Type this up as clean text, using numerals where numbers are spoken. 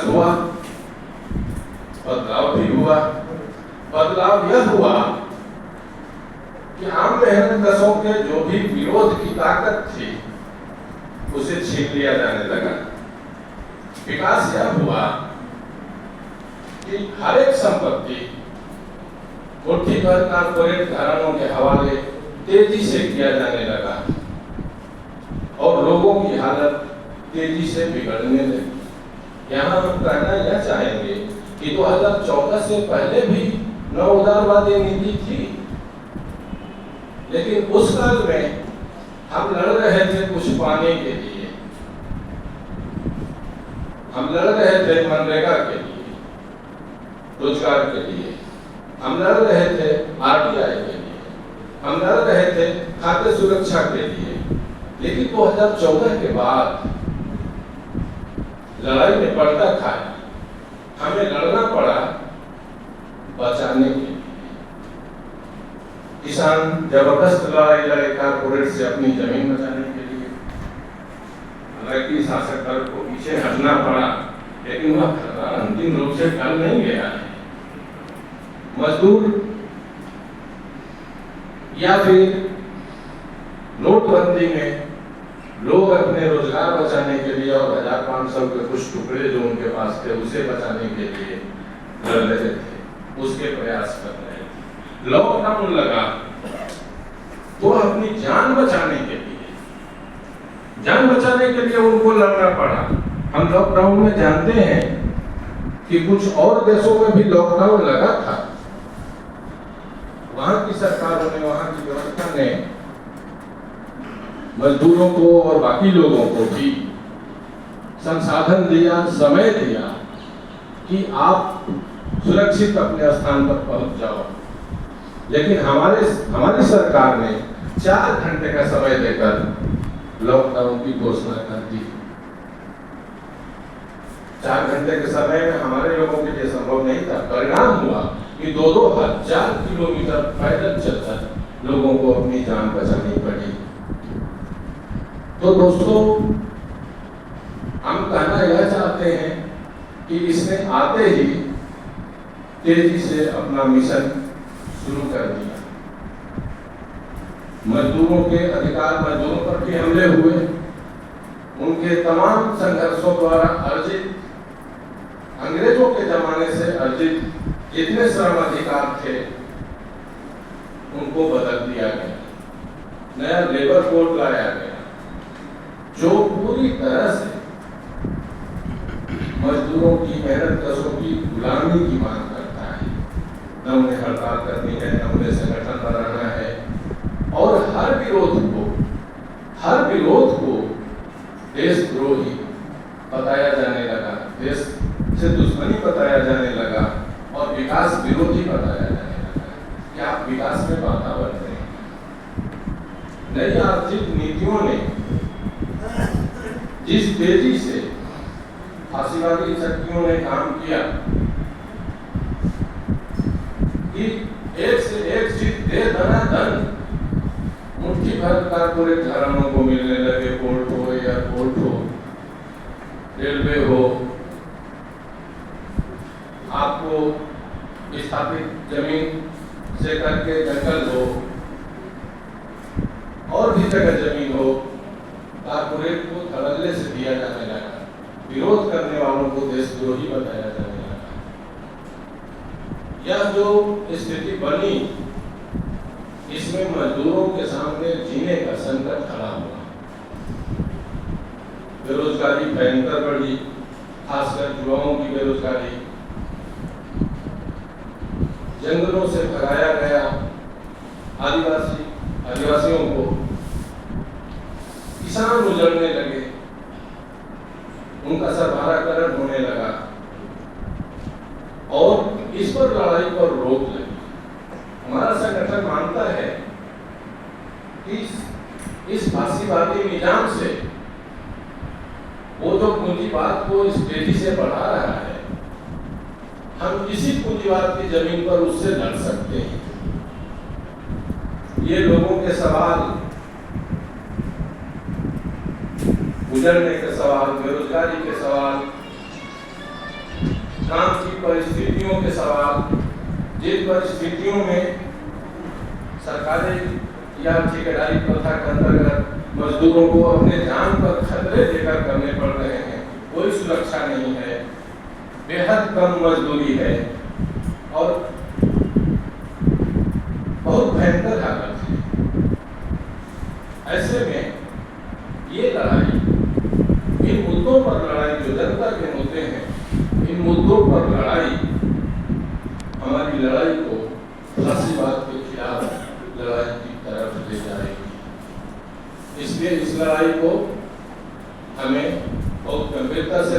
हुआ, बदलाव भी हुआ। बदलाव यह हुआ कि आम मेहनतकशों के जो भी विरोध की ताकत थी उसे छीन लिया जाने लगा। विकास यह हुआ कि हर एक संपत्ति मुट्ठी भर कारपोरेट घरानों के हवाले तेजी से किया जाने लगा और लोगों की हालत तेजी से बिगड़ने लगी। यहाँ हम कहना यह चाहेंगे कि 2014 से पहले भी नव उदारवादी नीति थी, लेकिन उस काल में हम लड़ रहे थे कुछ पाने के लिए। हम लड़ रहे थे मनरेगा के लिए, रोजगार के लिए। हम लड़ रहे थे आरटीआई के लिए। हम लड़ रहे थे खाद्य सुरक्षा के लिए। लेकिन 2014 के बाद लड़ाई ने पलटा खाया। हमें लड़ना पड़ा बचाने के लिए। किसान जबरदस्त लड़ाई लड़े कारपोरेट से अपनी जमीन बचाने के लिए। हालांकि शासक दल को पीछे हटना पड़ा, लेकिन वह खतरा अंतिम रूप से टल नहीं गया है। मजदूर या फिर नोटबंदी में लोग अपने रोजगार बचाने के लिए और 1500 के कुछ टुकड़े जो उनके पास थे उसे बचाने के लिए लड़ रहे थे, उसके प्रयास कर रहे थे। लॉकडाउन लगा तो अपनी जान बचाने के लिए उनको लड़ना पड़ा। हम लॉकडाउन में जानते हैं कि कुछ और देशों में भी लॉकडाउन लगा था। वहां की सरकारों ने, वहां की व्यवस्था ने मजदूरों को और बाकी लोगों को भी संसाधन दिया, समय दिया कि आप सुरक्षित अपने स्थान पर पहुंच जाओ। लेकिन हमारी सरकार ने 4 घंटे का समय देकर लॉकडाउन की घोषणा कर दी। 4 घंटे के समय में हमारे लोगों के लिए संभव नहीं था। परिणाम हुआ कि 2-2 हजार किलोमीटर पैदल चलकर लोगों को अपनी जान बचानी पड़ी। तो दोस्तों, हम कहना यह चाहते हैं कि इसने आते ही तेजी से अपना मिशन शुरू कर दिया। मजदूरों के अधिकार, मजदूरों पर भी हमले हुए। उनके तमाम संघर्षों द्वारा अर्जित, अंग्रेजों के जमाने से अर्जित जितने श्रम अधिकार थे उनको बदल दिया गया। नया लेबर कोड लाया गया जो पूरी तरह से मजदूरों की, मेहनतकशों की गुलामी की मांग करता है। न उन्हें हड़ताल करनी है, न उन्हें संगठन बनाना है। और हर विरोध को देशद्रोही बताया जाने लगा, देश से दुश्मनी बताया जाने लगा और विकास विरोधी बताया जाने लगा कि आप विकास में बाधा बन रहे हैं। नई आर्थिक नीतियों ने जिस तेजी से फांसीवादी शक्तियों ने काम किया कि एक से एक चीज दे दनादन मुट्ठी भर कारपोरेट घरानों को मिलने लगे। पोर्ट हो, एयरपोर्ट हो, रेलवे हो, आपको विस्थापित जमीन से करके जंगल हो और भी जगह जमीन हो, कारपोरेट को धड़ल्ले से दिया जाने लगा। विरोध करने वालों को देशद्रोही बताया जाने लगा। यह जो स्थिति बनी, इसमें मजदूरों के सामने जीने का संकट खड़ा हुआ। बेरोजगारी भयंकर बढ़ी, खासकर युवाओं की बेरोजगारी। जंगलों से भगाया गया आदिवासियों को। किसान उजड़ने लगे, उनका सरभराकरण होने लगा और इस पर लड़ाई पर रोक लगी। हमारा संगठन मानता है कि इस फांसीवादी निजाम से वो जो पूंजीवाद को इस तेजी से बढ़ा रहा है, हम इसी पूंजीवाद की जमीन पर उससे लड़ सकते हैं। ये लोगों के सवाल, उजड़ने के सवाल, बेरोजगारी के सवाल, काम की परिस्थितियों के सवाल, जिन परिस्थितियों में सरकारी या ठेकेदारी प्रथा के अंतर्गत मजदूरों को अपने जान पर खतरे देकर करने पड़ रहे हैं, कोई सुरक्षा नहीं है, बेहद कम मजदूरी है और बहुत भयंकर हालत है। ऐसे में ये लड़ाई, इन मुद्दों पर लड़ाई, जो जनता के मुद्दे हैं, इन मुद्दों पर लड़ाई, हमारी लड़ाई को फांसीवाद के खिलाफ लड़ाई की तरफ ले जाएगी। इसलिए इस लड़ाई को हमें बहुत गंभीरता से